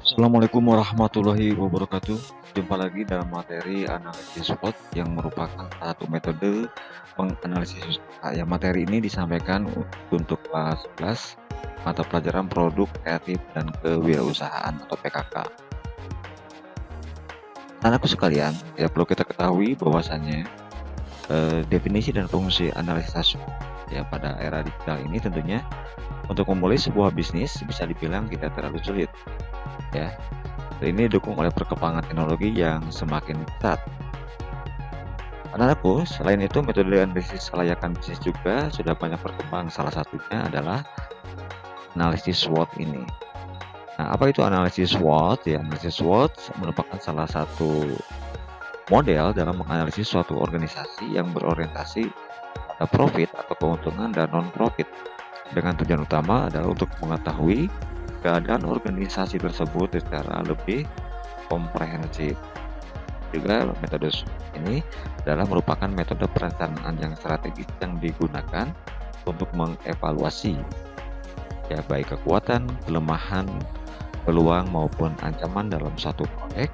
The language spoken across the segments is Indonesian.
Assalamualaikum warahmatullahi wabarakatuh. Jumpa lagi dalam materi analisis SWOT yang merupakan satu metode menganalisis usaha. Ya, materi ini disampaikan untuk kelas 11 mata pelajaran produk kreatif dan kewirausahaan atau PKK. Anakku sekalian, ya perlu kita ketahui bahwasannya definisi dan fungsi analisis SWOT ya pada era digital ini tentunya untuk memulai sebuah bisnis bisa dibilang tidak terlalu sulit. Ya, ini didukung oleh perkembangan teknologi yang semakin pesat. Anak-anakku, selain itu metode analisis kelayakan bisnis juga sudah banyak berkembang. Salah satunya adalah analisis SWOT ini. Nah, apa itu analisis SWOT? Ya, analisis SWOT merupakan salah satu model dalam menganalisis suatu organisasi yang berorientasi pada profit atau keuntungan dan non-profit. Dengan tujuan utama adalah untuk mengetahui keadaan organisasi tersebut secara lebih komprehensif. Juga metode ini adalah merupakan metode perencanaan yang strategis yang digunakan untuk mengevaluasi ya baik kekuatan, kelemahan, peluang maupun ancaman dalam suatu proyek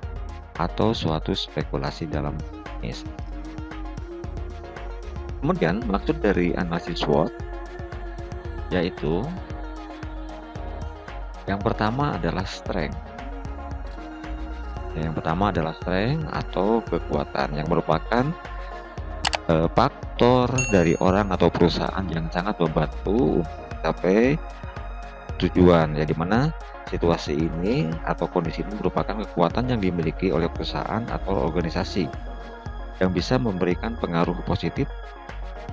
atau suatu spekulasi dalam bisnis. Kemudian maksud dari analisis SWOT yaitu yang pertama adalah strength. Yang pertama adalah strength atau kekuatan yang merupakan faktor dari orang atau perusahaan yang sangat membantu mencapai tujuan. Ya, di mana situasi ini atau kondisi ini merupakan kekuatan yang dimiliki oleh perusahaan atau organisasi yang bisa memberikan pengaruh positif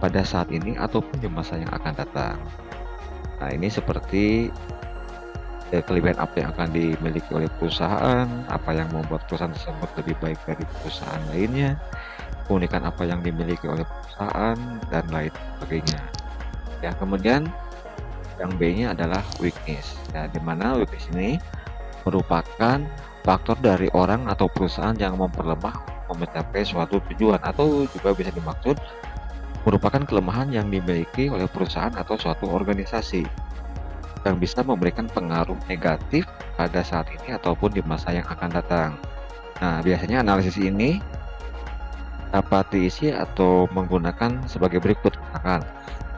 pada saat ini ataupun di masa yang akan datang. Nah, ini seperti kelebihan apa yang akan dimiliki oleh perusahaan, apa yang membuat perusahaan tersebut lebih baik dari perusahaan lainnya, keunikan apa yang dimiliki oleh perusahaan, dan lain sebagainya. Ya, kemudian yang B-nya adalah weakness. Ya, di mana weakness ini merupakan faktor dari orang atau perusahaan yang memperlemah mencapai suatu tujuan, atau juga bisa dimaksud merupakan kelemahan yang dimiliki oleh perusahaan atau suatu organisasi yang bisa memberikan pengaruh negatif pada saat ini ataupun di masa yang akan datang. Nah, biasanya analisis ini dapat diisi atau menggunakan sebagai berikut. Misalkan,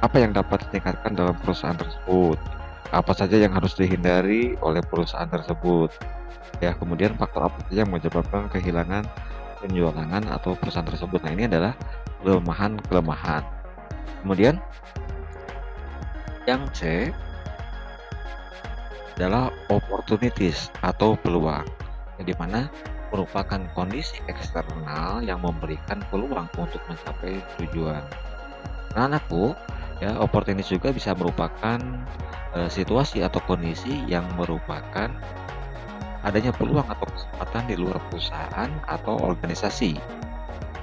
apa yang dapat ditingkatkan dalam perusahaan tersebut? Apa saja yang harus dihindari oleh perusahaan tersebut? Ya, kemudian faktor apa saja yang menyebabkan kehilangan penjualan atau perusahaan tersebut. Nah, ini adalah kelemahan-kelemahan. Kemudian yang C adalah opportunities atau peluang, yang dimana merupakan kondisi eksternal yang memberikan peluang untuk mencapai tujuan. Nah, anakku, ya opportunities juga bisa merupakan situasi atau kondisi yang merupakan adanya peluang atau kesempatan di luar perusahaan atau organisasi,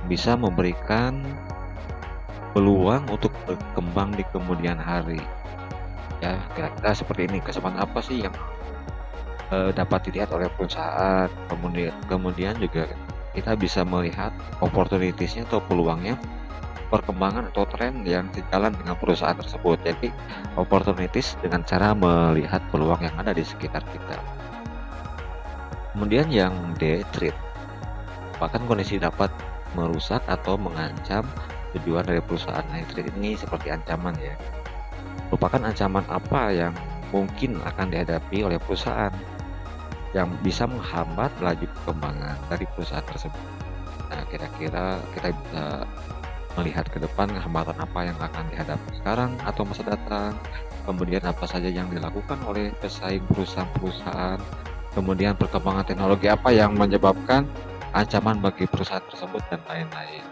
bisa memberikan peluang untuk berkembang di kemudian hari. Ya, kira-kira seperti ini. Kesempatan apa sih yang dapat dilihat oleh perusahaan? Kemudian juga kita bisa melihat opportunities-nya atau peluangnya, perkembangan atau tren yang sejalan dengan perusahaan tersebut. Jadi opportunities dengan cara melihat peluang yang ada di sekitar kita. Kemudian yang D, threat, bahkan kondisi dapat merusak atau mengancam tujuan dari perusahaan. Nah, threat ini seperti ancaman ya, merupakan ancaman apa yang mungkin akan dihadapi oleh perusahaan yang bisa menghambat laju perkembangan dari perusahaan tersebut. Nah, kira-kira kita bisa melihat ke depan hambatan apa yang akan dihadapi sekarang atau masa datang, kemudian apa saja yang dilakukan oleh pesaing perusahaan-perusahaan, kemudian perkembangan teknologi apa yang menyebabkan ancaman bagi perusahaan tersebut, dan lain-lain.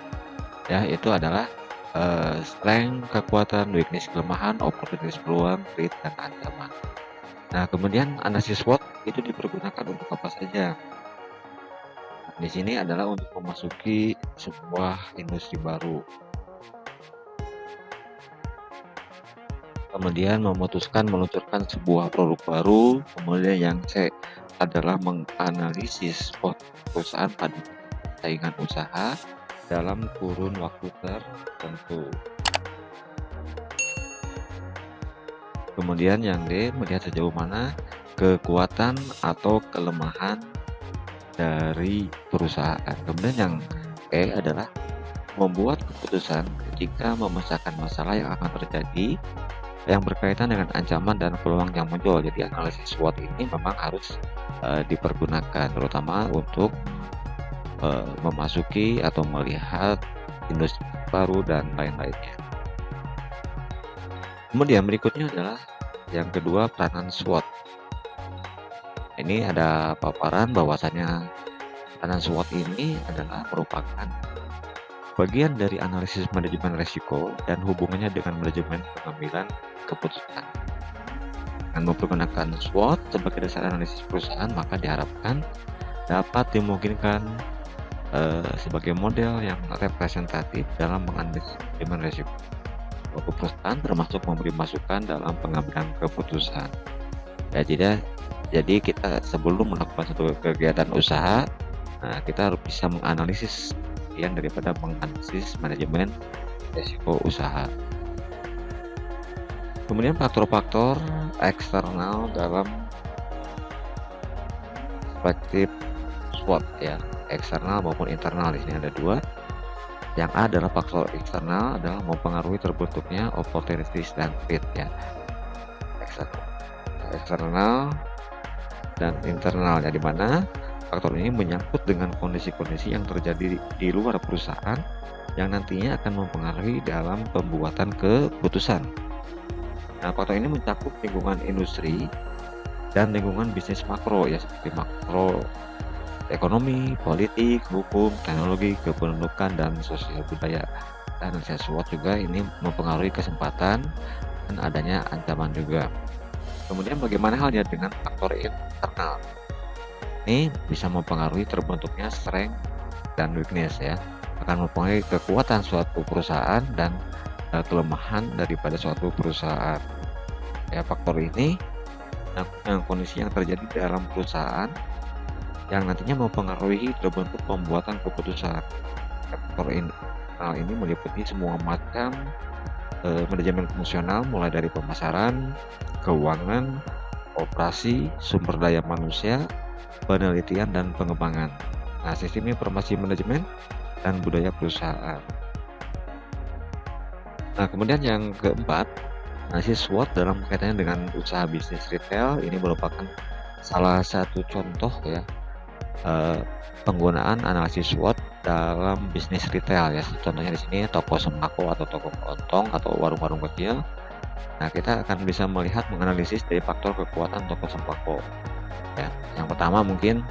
Ya, itu adalah strength, kekuatan, weakness, kelemahan, opportunities, peluang, threat, dan ancaman. Nah, kemudian analisis SWOT itu dipergunakan untuk apa saja? Di sini adalah untuk memasuki sebuah industri baru, kemudian memutuskan meluncurkan sebuah produk baru, kemudian yang C adalah menganalisis perusahaan pada saingan usaha dalam kurun waktu tertentu. Kemudian yang D, melihat sejauh mana kekuatan atau kelemahan dari perusahaan. Kemudian yang E adalah membuat keputusan ketika memecahkan masalah yang akan terjadi yang berkaitan dengan ancaman dan peluang yang muncul. Jadi analisis SWOT ini memang harus dipergunakan terutama untuk memasuki atau melihat industri baru dan lain-lainnya. Kemudian berikutnya adalah yang kedua, peranan SWOT. Ini ada paparan bahwasannya peranan SWOT ini adalah merupakan bagian dari analisis manajemen risiko dan hubungannya dengan manajemen pengambilan keputusan. Dengan menggunakan SWOT sebagai dasar analisis perusahaan, maka diharapkan dapat dimungkinkan sebagai model yang representatif dalam menganalisis manajemen risiko perusahaan, termasuk memberi masukan dalam pengambilan keputusan. Ya, jadi kita sebelum melakukan suatu kegiatan usaha, kita harus bisa menganalisis yang daripada menganalisis manajemen risiko usaha. Kemudian faktor-faktor eksternal dalam perspektif SWOT ya, eksternal maupun internal. Di sini ada dua. Yang A adalah faktor eksternal adalah mempengaruhi terbentuknya opportunities dan fit ya. Eksternal dan internal ya, di mana faktor ini menyangkut dengan kondisi-kondisi yang terjadi di luar perusahaan yang nantinya akan mempengaruhi dalam pembuatan keputusan. Nah, faktor ini mencakup lingkungan industri dan lingkungan bisnis makro ya, seperti makro ekonomi, politik, hukum, teknologi, kependudukan, dan sosial budaya. Dan analisis SWOT juga ini mempengaruhi kesempatan dan adanya ancaman juga. Kemudian bagaimana halnya dengan faktor internal? Ini bisa mempengaruhi terbentuknya strength dan weakness ya, akan mempengaruhi kekuatan suatu perusahaan dan kelemahan daripada suatu perusahaan. Ya, faktor ini yang kondisi yang terjadi dalam perusahaan yang nantinya mempengaruhi terbentuk pembuatan keputusan. Faktor internal ini meliputi semua macam manajemen fungsional, mulai dari pemasaran, keuangan, operasi, sumber daya manusia, penelitian dan pengembangan. Nah, sistem informasi manajemen dan budaya perusahaan. Nah, kemudian yang keempat, analisis SWOT dalam kaitannya dengan usaha bisnis retail ini merupakan salah satu contoh ya penggunaan analisis SWOT dalam bisnis retail ya. Contohnya di sini toko sembako atau toko kelontong atau warung-warung kecil. Nah, kita akan bisa melihat menganalisis dari faktor kekuatan toko sembako. Ya, yang pertama mungkin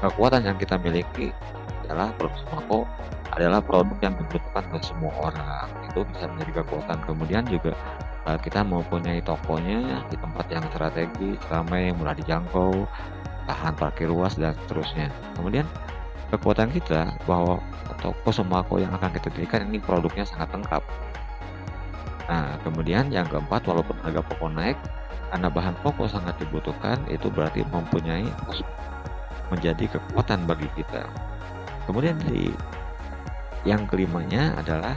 kekuatan yang kita miliki adalah produk sembako adalah produk yang dibutuhkan oleh semua orang. Itu bisa menjadi kekuatan. Kemudian juga kita mempunyai tokonya di tempat yang strategis, ramai, mudah dijangkau, tahan parkir luas dan seterusnya. Kemudian kekuatan kita bahwa toko sembako yang akan kita dirikan ini produknya sangat lengkap. Nah, kemudian yang keempat, walaupun harga pokok naik karena bahan pokok sangat dibutuhkan, itu berarti mempunyai menjadi kekuatan bagi kita. Kemudian yang kelimanya adalah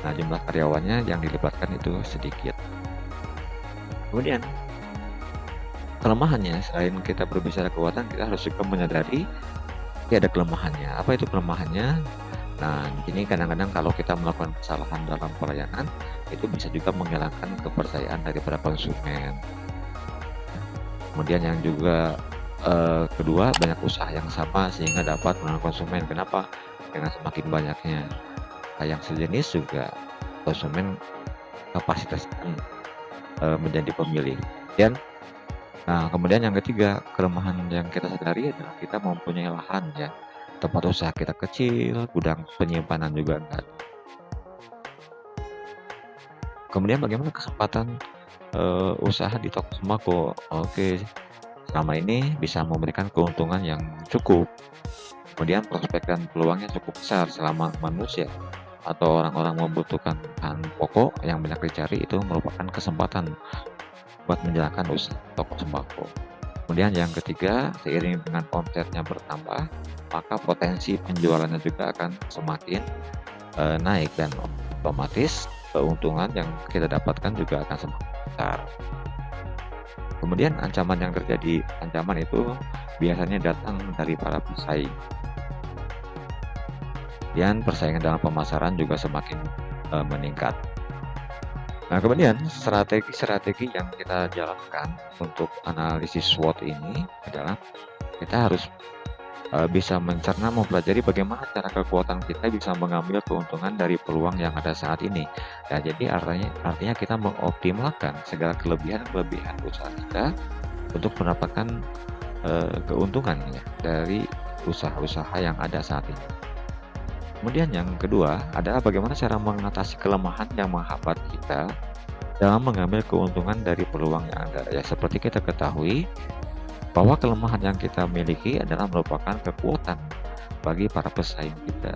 jumlah karyawannya yang dilibatkan itu sedikit. Kemudian kelemahannya, selain kita berbicara kekuatan, kita harus juga menyadari ada kelemahannya. Apa itu kelemahannya? Nah, ini kadang-kadang kalau kita melakukan kesalahan dalam pelayanan, itu bisa juga menghilangkan kepercayaan daripada konsumen. Kemudian yang juga kedua, banyak usaha yang sama sehingga dapat menarik konsumen. Kenapa? Dengan semakin banyaknya yang sejenis juga konsumen kapasitas menjadi pemilih. Kemudian yang ketiga, kelemahan yang kita sadari adalah kita mempunyai lahan ya. Tempat usaha kita kecil, gudang penyimpanan juga enggak. Kemudian bagaimana kesempatan usaha di toko sembako? Oke, selama ini bisa memberikan keuntungan yang cukup. Kemudian prospek dan peluangnya cukup besar selama manusia atau orang-orang membutuhkan bahan pokok yang banyak dicari, itu merupakan kesempatan buat menjalankan usaha toko sembako. Kemudian yang ketiga, seiring dengan omsetnya bertambah, maka potensi penjualannya juga akan semakin naik dan otomatis keuntungan yang kita dapatkan juga akan semakin besar. Kemudian ancaman itu biasanya datang dari para pesaing. Dan persaingan dalam pemasaran juga semakin meningkat. Nah, kemudian strategi-strategi yang kita jalankan untuk analisis SWOT ini adalah kita harus bisa mencerna, mempelajari bagaimana cara kekuatan kita bisa mengambil keuntungan dari peluang yang ada saat ini. Nah, jadi artinya kita mengoptimalkan segala kelebihan usaha kita untuk mendapatkan keuntungan ya dari usaha-usaha yang ada saat ini. Kemudian yang kedua adalah bagaimana cara mengatasi kelemahan yang menghambat kita dalam mengambil keuntungan dari peluang yang ada. Ya, seperti kita ketahui bahwa kelemahan yang kita miliki adalah merupakan kekuatan bagi para pesaing kita.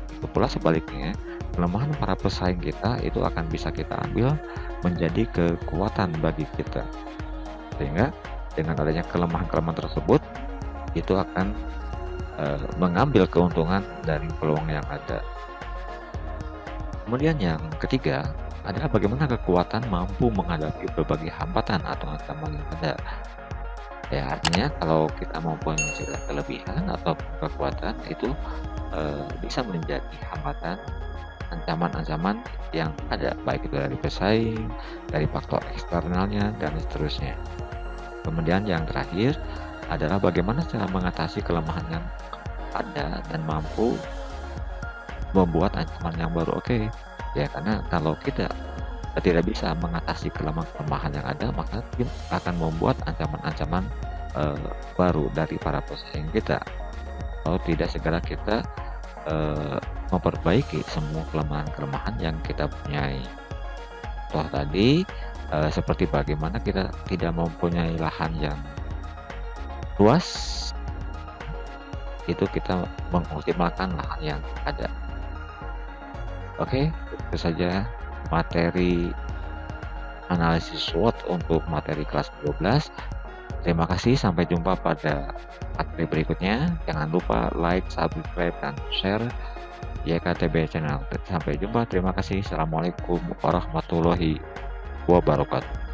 Itu pula sebaliknya, kelemahan para pesaing kita itu akan bisa kita ambil menjadi kekuatan bagi kita. Sehingga dengan adanya kelemahan-kelemahan tersebut, itu akan mengambil keuntungan dari peluang yang ada. Kemudian yang ketiga adalah bagaimana kekuatan mampu menghadapi berbagai hambatan atau ancaman yang ada. Ya, artinya kalau kita mempunyai segala kelebihan atau kekuatan itu bisa menjadi hambatan, ancaman-ancaman yang ada, baik itu dari pesaing, dari faktor eksternalnya, dan seterusnya. Kemudian yang terakhir adalah bagaimana cara mengatasi kelemahan yang ada dan mampu membuat ancaman yang baru. Oke, ya, karena kalau kita tidak bisa mengatasi kelemahan yang ada, maka kita akan membuat ancaman-ancaman baru dari para pesaing kita. Kalau tidak, segera kita memperbaiki semua kelemahan-kelemahan yang kita punyai. Contoh tadi seperti bagaimana kita tidak mempunyai lahan yang luas, itu kita mengoptimalkan lahan yang ada. Oke, itu saja materi analisis SWOT untuk materi kelas 12. Terima kasih, sampai jumpa pada materi berikutnya. Jangan lupa like, subscribe, dan share YKTB channel. Sampai jumpa, terima kasih. Assalamualaikum warahmatullahi wabarakatuh.